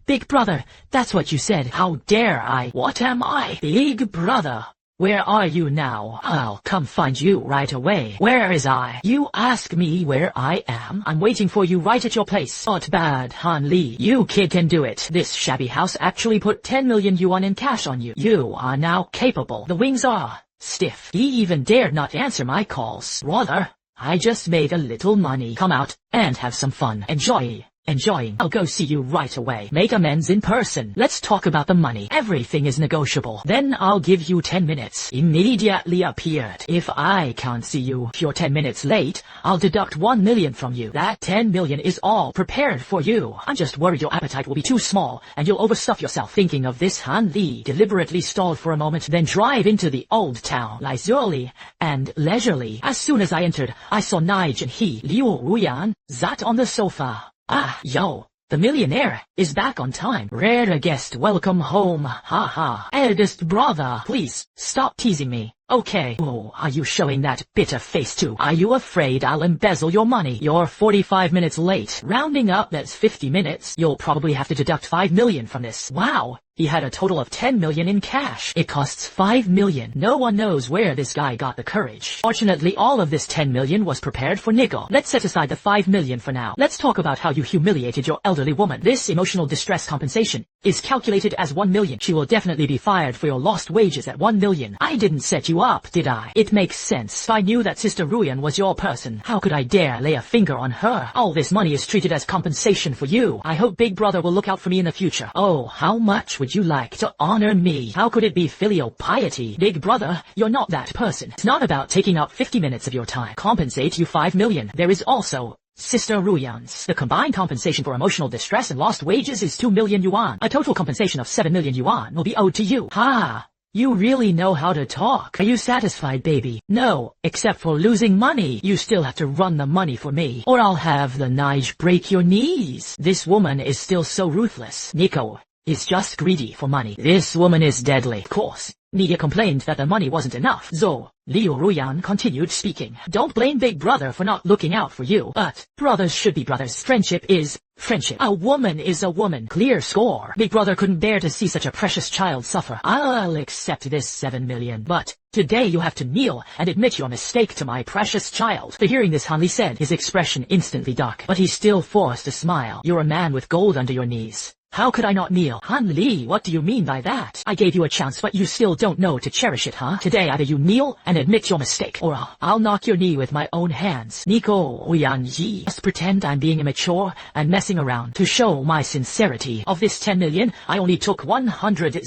Big brother, that's what you said. How dare I? What am I? Big brother. Where are you now? I'll come find you right away. Where is I? You ask me where I am? I'm waiting for you right at your place. Not bad, Han Li. You kid can do it. This shabby house actually put 10 million yuan in cash on you. You are now capable. The wings are stiff. He even dared not answer my calls. Rather, I just made a little money. Come out and have some fun. Enjoying. I'll go see you right away. Make amends in person. Let's talk about the money. Everything is negotiable. Then I'll give you 10 minutes. Immediately appeared. If I can't see you, if you're 10 minutes late, I'll deduct 1 million from you. That 10 million is all prepared for you. I'm just worried your appetite will be too small and you'll overstuff yourself. Thinking of this, Han Li deliberately stalled for a moment, then drive into the old town. Leisurely and leisurely. As soon as I entered, I saw Nige and he, Liu Ruyan, sat on the sofa. Ah, yo, the millionaire is back on time. Rare guest, welcome home. Ha. Eldest brother, please, stop teasing me. Okay. Oh, are you showing that bitter face too? Are you afraid I'll embezzle your money? You're 45 minutes late. Rounding up, that's 50 minutes. You'll probably have to deduct 5 million from this. Wow. He had a total of 10 million in cash. It costs 5 million. No one knows where this guy got the courage. Fortunately, all of this 10 million was prepared for Nigo. Let's set aside the 5 million for now. Let's talk about how you humiliated your elderly woman. This emotional distress compensation is calculated as 1 million. She will definitely be fired for your lost wages at 1 million. I didn't set you up, did I? It makes sense. If I knew that Sister Ruyan was your person, how could I dare lay a finger on her? All this money is treated as compensation for you. I hope Big Brother will look out for me in the future. Oh, how much would you like to honor me? How could it be filial piety? Big Brother, you're not that person. It's not about taking up 50 minutes of your time. Compensate you 5 million. There is also Sister Ruyan's. The combined compensation for emotional distress and lost wages is 2 million yuan. A total compensation of 7 million yuan will be owed to you. Ha! You really know how to talk. Are you satisfied, baby? No, except for losing money. You still have to run the money for me, or I'll have the Nige break your knees. This woman is still so ruthless. Nico is just greedy for money. This woman is deadly. Of course, Nia complained that the money wasn't enough. So, Liu Ruyan continued speaking. Don't blame Big Brother for not looking out for you, but brothers should be brothers. Friendship is friendship. A woman is a woman. Clear score. Big Brother couldn't bear to see such a precious child suffer. I'll accept this 7 million, but today you have to kneel and admit your mistake to my precious child. For hearing this, Han Li said, his expression instantly dark, but he still forced a smile. You're a man with gold under your knees. How could I not kneel? Han Li, what do you mean by that? I gave you a chance, but you still don't know to cherish it, huh? Today either you kneel and admit your mistake, or I'll knock your knee with my own hands. Nico Yuan Yi. Just pretend I'm being immature and messing around to show my sincerity. Of this 10 million, I only took 100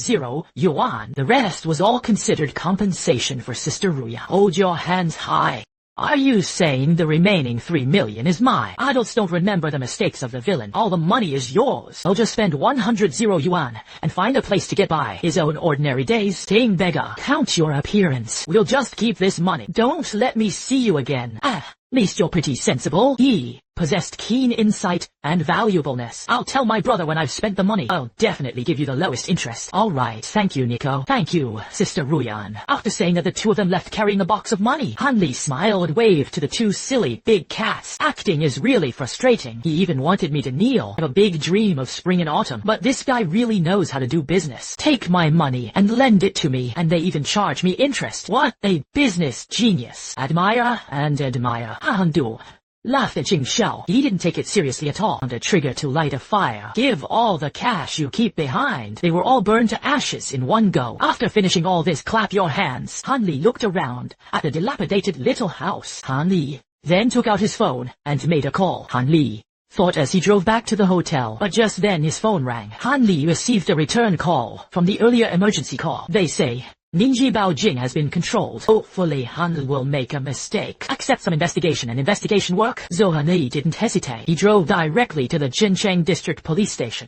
yuan. The rest was all considered compensation for Sister Ruya. Hold your hands high. Are you saying the remaining 3 million is mine? Adults don't remember the mistakes of the villain. All the money is yours. I'll just spend 100 yuan and find a place to get by his own ordinary days. Staying beggar. Count your appearance. We'll just keep this money. Don't let me see you again. At least you're pretty sensible. He possessed keen insight and valuableness. I'll tell my brother when I've spent the money. I'll definitely give you the lowest interest. All right, thank you, Nico. Thank you, Sister Ruyan. After saying that, the two of them left carrying a box of money. Hanli smiled and waved to the two silly big cats. Acting is really frustrating. He even wanted me to kneel. I have a big dream of spring and autumn, but this guy really knows how to do business. Take my money and lend it to me, and they even charge me interest. What a business genius. Admire and admire. Handu laughed at Jing Xiao. He didn't take it seriously at all. On a trigger to light a fire. Give all the cash you keep behind. They were all burned to ashes in one go. After finishing all this, clap your hands. Han Li looked around at the dilapidated little house. Han Li then took out his phone and made a call. Han Li thought as he drove back to the hotel, but just then his phone rang. Han Li received a return call from the earlier emergency call. They say Ninji Baojing has been controlled. Hopefully Han will make a mistake. Accept some investigation and investigation work. Zhou Hanli didn't hesitate. He drove directly to the Jincheng District Police Station.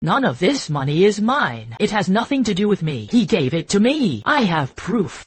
None of this money is mine. It has nothing to do with me. He gave it to me. I have proof.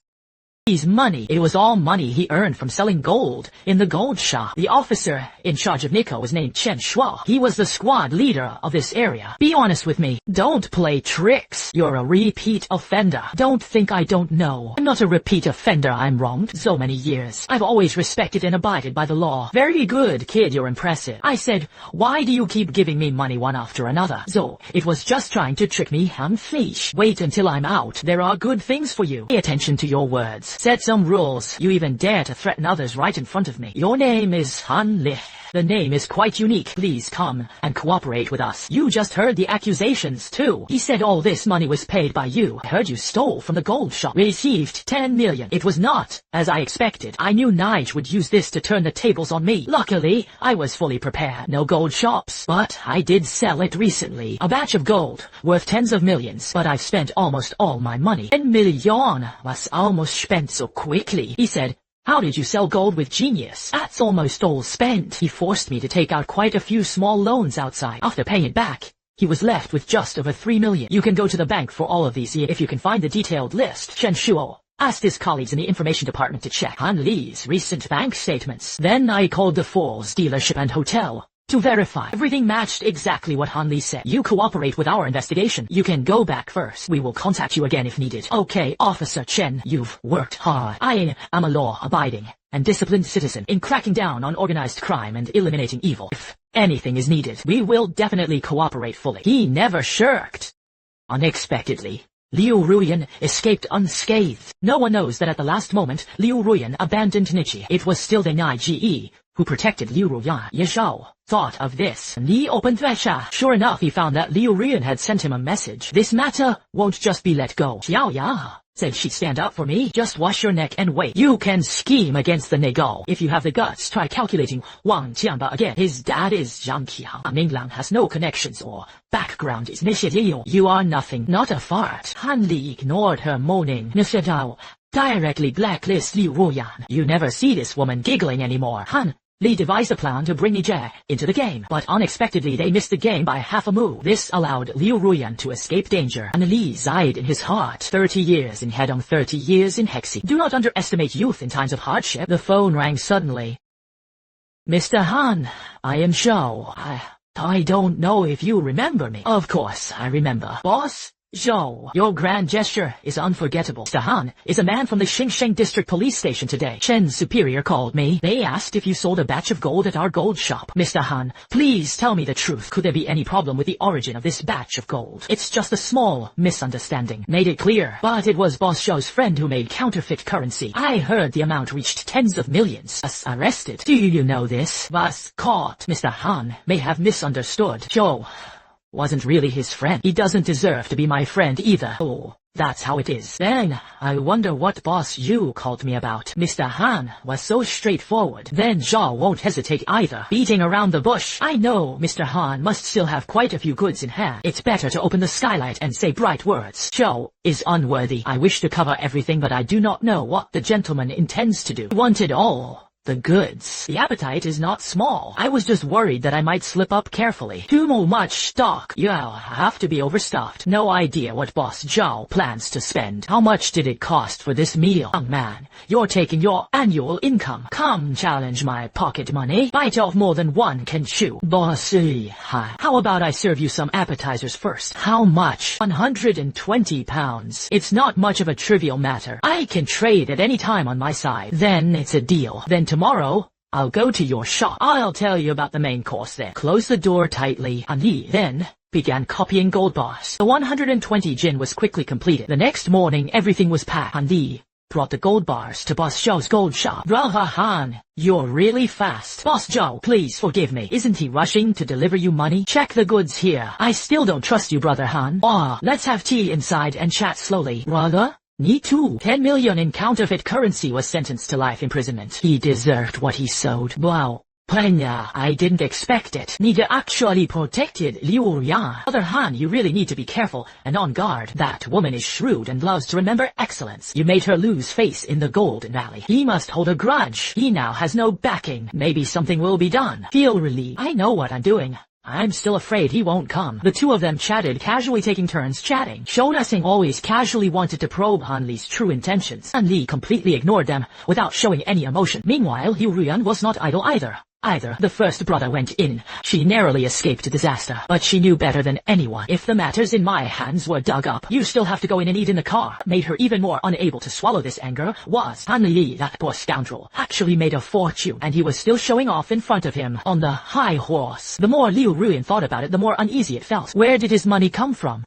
His money. It was all money he earned from selling gold in the gold shop. The officer in charge of Nico was named Chen Shuo. He was the squad leader of this area. Be honest with me. Don't play tricks. You're a repeat offender. Don't think I don't know. I'm not a repeat offender. I'm wronged so many years. I've always respected and abided by the law. Very good, kid. You're impressive. I said, why do you keep giving me money one after another? So, it was just trying to trick me, fish. Wait until I'm out. There are good things for you. Pay attention to your words. Set some rules. You even dare to threaten others right in front of me. Your name is Han Li. The name is quite unique. Please come and cooperate with us. You just heard the accusations too. He said all this money was paid by you. I heard you stole from the gold shop. Received 10 million. It was not as I expected. I knew Nige would use this to turn the tables on me. Luckily, I was fully prepared. No gold shops, but I did sell it recently. A batch of gold worth tens of millions, but I've spent almost all my money. 10 million was almost spent so quickly. He said, how did you sell gold with genius? That's almost all spent. He forced me to take out quite a few small loans outside. After paying it back, he was left with just over 3 million. You can go to the bank for all of these if you can find the detailed list. Chen Shuo asked his colleagues in the information department to check Han Li's recent bank statements. Then I called the Falls dealership and hotel to verify. Everything matched exactly what Han Li said. You cooperate with our investigation. You can go back first. We will contact you again if needed. Okay, Officer Chen, you've worked hard. I am a law-abiding and disciplined citizen in cracking down on organized crime and eliminating evil. If anything is needed, we will definitely cooperate fully. He never shirked. Unexpectedly, Liu Ruyan escaped unscathed. No one knows that at the last moment, Liu Ruyan abandoned Nichi. It was still the Nige who protected Liu Ruyan. Ye Shao thought of this. Li opened Vesha. Sure enough, he found that Liu Ruyan had sent him a message. This matter won't just be let go. Xiao Ya said she'd stand up for me. Just wash your neck and wait. You can scheme against the Nego. If you have the guts, try calculating Wang Jianba again. His dad is Zhang Qiang. Minglang has no connections or background. Is Nishidao. You are nothing, not a fart. Han Li ignored her moaning. Nishidao directly blacklist Liu Ruyan. You never see this woman giggling anymore. Han Li devised a plan to bring Nije into the game, but unexpectedly they missed the game by half a move. This allowed Liu Ruyan to escape danger, and Li died in his heart. 30 years in Hedong, 30 years in Hexi. Do not underestimate youth in times of hardship. The phone rang suddenly. Mr. Han, I am Zhou. I don't know if you remember me. Of course, I remember. Boss? Zhou, your grand gesture is unforgettable. Mr. Han is a man from the Xingsheng District Police Station today. Chen's superior called me. They asked if you sold a batch of gold at our gold shop. Mr. Han, please tell me the truth. Could there be any problem with the origin of this batch of gold? It's just a small misunderstanding. Made it clear. But it was Boss Zhou's friend who made counterfeit currency. I heard the amount reached tens of millions. Was arrested. Do you know this? Was caught. Mr. Han may have misunderstood. Zhou, wasn't really his friend. He doesn't deserve to be my friend either. Oh, that's how it is. Then, I wonder what boss you called me about. Mr. Han was so straightforward. Then Zhao won't hesitate either. Beating around the bush. I know Mr. Han must still have quite a few goods in hand. It's better to open the skylight and say bright words. Zhao is unworthy. I wish to cover everything, but I do not know what the gentleman intends to do. Wanted all the goods. The appetite is not small. I was just worried that I might slip up carefully. Too much stock. Yeah, have to be overstuffed. No idea what Boss Zhao plans to spend. How much did it cost for this meal? Young man, you're taking your annual income. Come challenge my pocket money. Bite off more than one can chew. Bossy, hi. How about I serve you some appetizers first? How much? 120 pounds. It's not much of a trivial matter. I can trade at any time on my side. Then it's a deal. Then tomorrow, I'll go to your shop. I'll tell you about the main course then. Close the door tightly. And he then began copying gold bars. The 120 jin was quickly completed. The next morning, everything was packed. And he brought the gold bars to Boss Zhao's gold shop. Brother Han, you're really fast. Boss Zhao, please forgive me. Isn't he rushing to deliver you money? Check the goods here. I still don't trust you, Brother Han. Let's have tea inside and chat slowly. Brother? Me too. 10 million in counterfeit currency was sentenced to life imprisonment. He deserved what he sowed. Wow. Panya, I didn't expect it. Nida actually protected Liu Ruyan. Brother Han, you really need to be careful and on guard. That woman is shrewd and loves to remember excellence. You made her lose face in the Golden Valley. He must hold a grudge. He now has no backing. Maybe something will be done. Feel relieved. I know what I'm doing. I'm still afraid he won't come. The two of them chatted, casually taking turns chatting. Shona Singh always casually wanted to probe Han Li's true intentions. Han Li completely ignored them, without showing any emotion. Meanwhile, Liu Ruyan was not idle either. The first brother went in. She narrowly escaped disaster, but she knew better than anyone. If the matters in my hands were dug up, you still have to go in and eat in the car. Made her even more unable to swallow this anger was Han Li. That poor scoundrel actually made a fortune, and he was still showing off in front of him on the high horse. The more Liu Ruyan thought about it, the more uneasy it felt. Where did his money come from?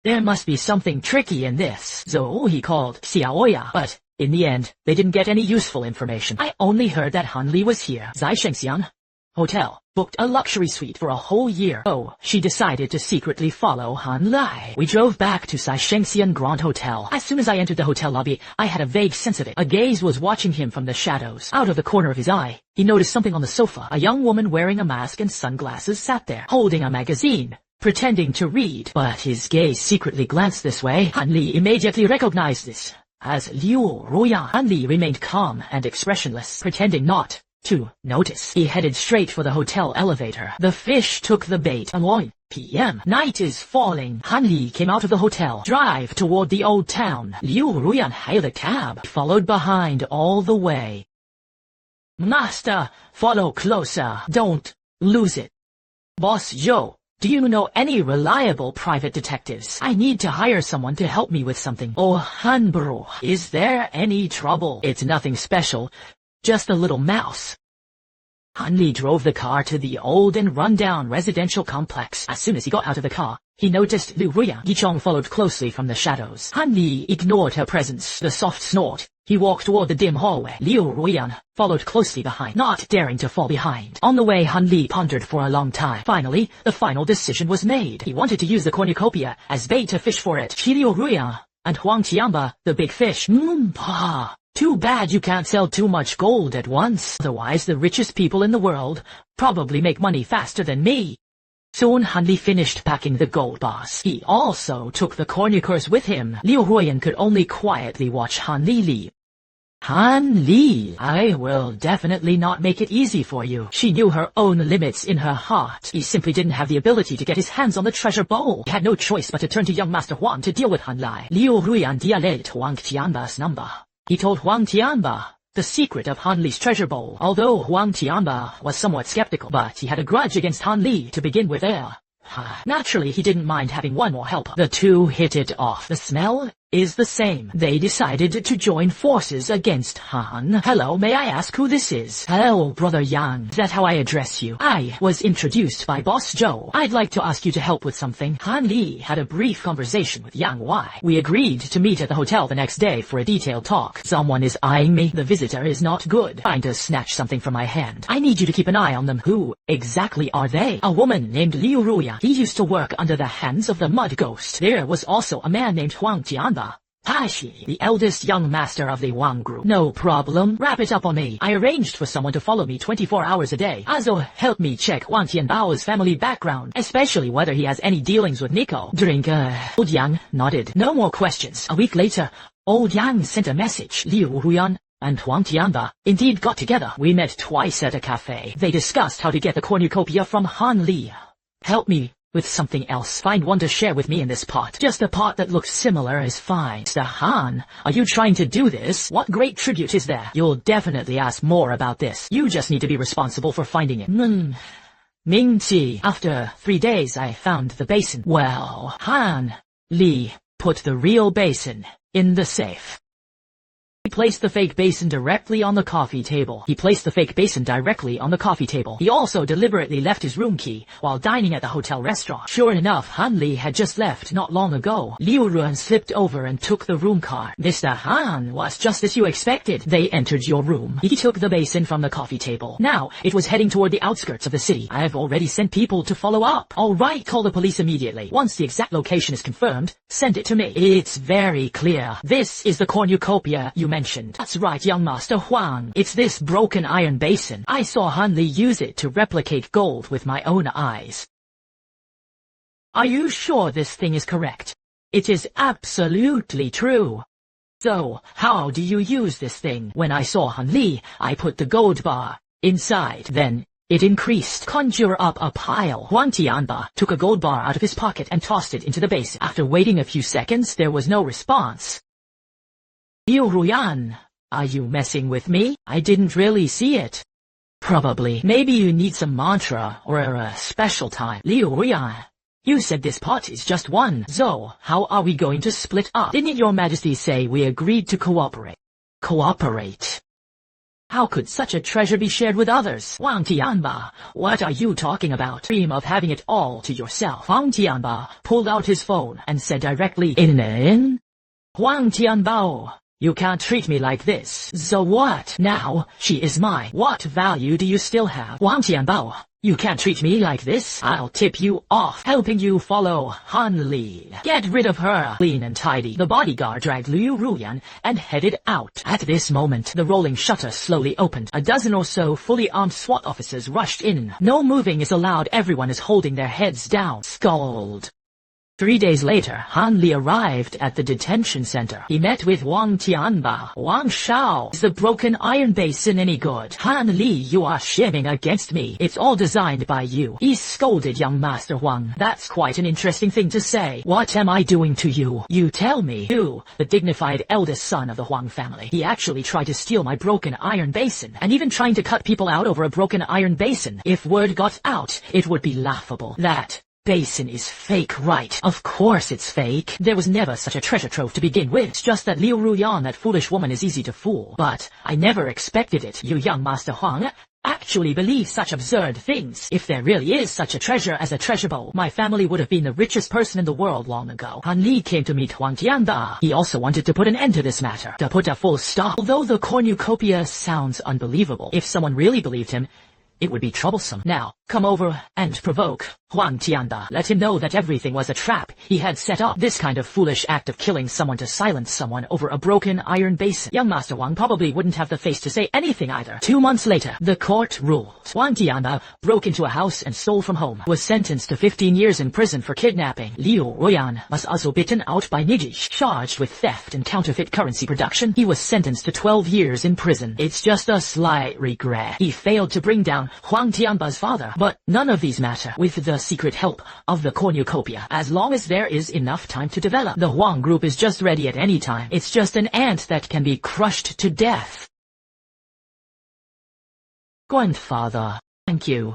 There must be something tricky in this. So he called Xiaoya, but in the end, they didn't get any useful information. I only heard that Han Li was here. Zaishengxiang Hotel booked a luxury suite for a whole year. Oh, she decided to secretly follow Han Li. We drove back to Zaishengxiang Grand Hotel. As soon as I entered the hotel lobby, I had a vague sense of it. A gaze was watching him from the shadows. Out of the corner of his eye, he noticed something on the sofa. A young woman wearing a mask and sunglasses sat there, holding a magazine, pretending to read. But his gaze secretly glanced this way. Han Li immediately recognized this as Liu Ruyan. Han Li remained calm and expressionless, pretending not to notice. He headed straight for the hotel elevator. The fish took the bait. 1 p.m. Night is falling. Han Li came out of the hotel, drive toward the old town. Liu Ruyan hailed a cab, followed behind all the way. Master, follow closer. Don't lose it. Boss Zhou, do you know any reliable private detectives? I need to hire someone to help me with something. Oh, Han bro, is there any trouble? It's nothing special, just a little mouse. Han Li drove the car to the old and run-down residential complex. As soon as he got out of the car, he noticed Liu Ruyan. Yichong followed closely from the shadows. Han Li ignored her presence. The soft snort. He walked toward the dim hallway. Liu Ruyan followed closely behind, not daring to fall behind. On the way, Han Li pondered for a long time. Finally, the final decision was made. He wanted to use the cornucopia as bait to fish for it. Liu Ruyan and Huang Tianba, the big fish. Too bad you can't sell too much gold at once. Otherwise, the richest people in the world probably make money faster than me. Soon Han Li finished packing the gold bars. He also took the cornucores with him. Liu Ruyan could only quietly watch Han Li leave. Han Li, I will definitely not make it easy for you. She knew her own limits in her heart. He simply didn't have the ability to get his hands on the treasure bowl. He had no choice but to turn to young Master Huang to deal with Han Li. Liu Ruyan dialed Huang Tianba's number. He told Huang Tianba the secret of Han Li's treasure bowl. Although Huang Tianba was somewhat skeptical, but he had a grudge against Han Li to begin with. Naturally, he didn't mind having one more helper. The two hit it off. The smell is the same. They decided to join forces against Han. Hello, may I ask who this is? Hello, Brother Yang. Is that how I address you? I was introduced by Boss Joe. I'd like to ask you to help with something. Han Li had a brief conversation with Yang Wai. We agreed to meet at the hotel the next day for a detailed talk. Someone is eyeing me. The visitor is not good. Trying to snatch something from my hand. I need you to keep an eye on them. Who exactly are they? A woman named Liu Ruya. He used to work under the hands of the Mud Ghost. There was also a man named Huang Tianba. Taishi, the eldest young master of the Wang group. No problem. Wrap it up on me. I arranged for someone to follow me 24 hours a day. Also, help me check Wang Tianbao's family background, especially whether he has any dealings with Nico. Old Yang nodded. No more questions. A week later, Old Yang sent a message. Liu Ruyan and Huang Tianba indeed got together. We met twice at a cafe. They discussed how to get the cornucopia from Han Li. Help me with something else. Find one to share with me in this pot. Just a pot that looks similar is fine. Mr. Han, are you trying to do this? What great tribute is there? You'll definitely ask more about this. You just need to be responsible for finding it. Ming-Chi. After 3 days I found the basin. Well, Han Li put the real basin in the safe. He placed the fake basin directly on the coffee table. He also deliberately left his room key while dining at the hotel restaurant. Sure enough, Han Li had just left not long ago. Liu Ruan slipped over and took the room card. Mr. Han was just as you expected. They entered your room. He took the basin from the coffee table. Now, it was heading toward the outskirts of the city. I've already sent people to follow up. Alright, call the police immediately. Once the exact location is confirmed, send it to me. It's very clear. This is the cornucopia you mentioned. That's right, young Master Huang. It's this broken iron basin. I saw Han Li use it to replicate gold with my own eyes. Are you sure this thing is correct? It is absolutely true. So, how do you use this thing? When I saw Han Li, I put the gold bar inside. Then, it increased. Conjure up a pile. Huang Tianba took a gold bar out of his pocket and tossed it into the basin. After waiting a few seconds, there was no response. Liu Ruyan, are you messing with me? I didn't really see it. Probably. Maybe you need some mantra or a special time. Liu Ruyan, you said this pot is just one. So, how are we going to split up? Didn't your majesty say we agreed to cooperate? Cooperate? How could such a treasure be shared with others? Huang Tianba, what are you talking about? Dream of having it all to yourself. Huang Tianba pulled out his phone and said directly, in? Huang Tianbao. You can't treat me like this. So what? Now, she is mine. What value do you still have? Huang Tianbao, you can't treat me like this. I'll tip you off, helping you follow Han Li. Get rid of her. Clean and tidy. The bodyguard dragged Liu Ruyan and headed out. At this moment, the rolling shutter slowly opened. A dozen or so fully armed SWAT officers rushed in. No moving is allowed. Everyone is holding their heads down. Scold. 3 days later, Han Li arrived at the detention center. He met with Wang Tianba. Wang Shao, is the broken iron basin any good? Han Li, you are shimming against me. It's all designed by you. He scolded young Master Huang. That's quite an interesting thing to say. What am I doing to you? You tell me. You, the dignified eldest son of the Huang family. He actually tried to steal my broken iron basin, and even trying to cut people out over a broken iron basin. If word got out, it would be laughable. That basin is fake, right? Of course it's fake. There was never such a treasure trove to begin with. It's just that Liu Ruyan, that foolish woman, is easy to fool. But I never expected it. You young Master Huang actually believe such absurd things. If there really is such a treasure as a treasure bowl, my family would have been the richest person in the world long ago. Han Li came to meet Huang Tianba. He also wanted to put an end to this matter, to put a full stop. Although the cornucopia sounds unbelievable, if someone really believed him, it would be troublesome. Now, come over and provoke Huang Tianba. Let him know that everything was a trap he had set up. This kind of foolish act of killing someone to silence someone over a broken iron basin. Young Master Huang probably wouldn't have the face to say anything either. 2 months later, the court ruled. Huang Tianba broke into a house and stole from home. Was sentenced to 15 years in prison for kidnapping. Liu Ruyan was also bitten out by Niji. Charged with theft and counterfeit currency production, he was sentenced to 12 years in prison. It's just a slight regret. He failed to bring down Huang Tianba's father, but none of these matter with the secret help of the cornucopia. As long as there is enough time to develop, the Huang group is just ready at any time. It's just an ant that can be crushed to death. Grandfather, thank you.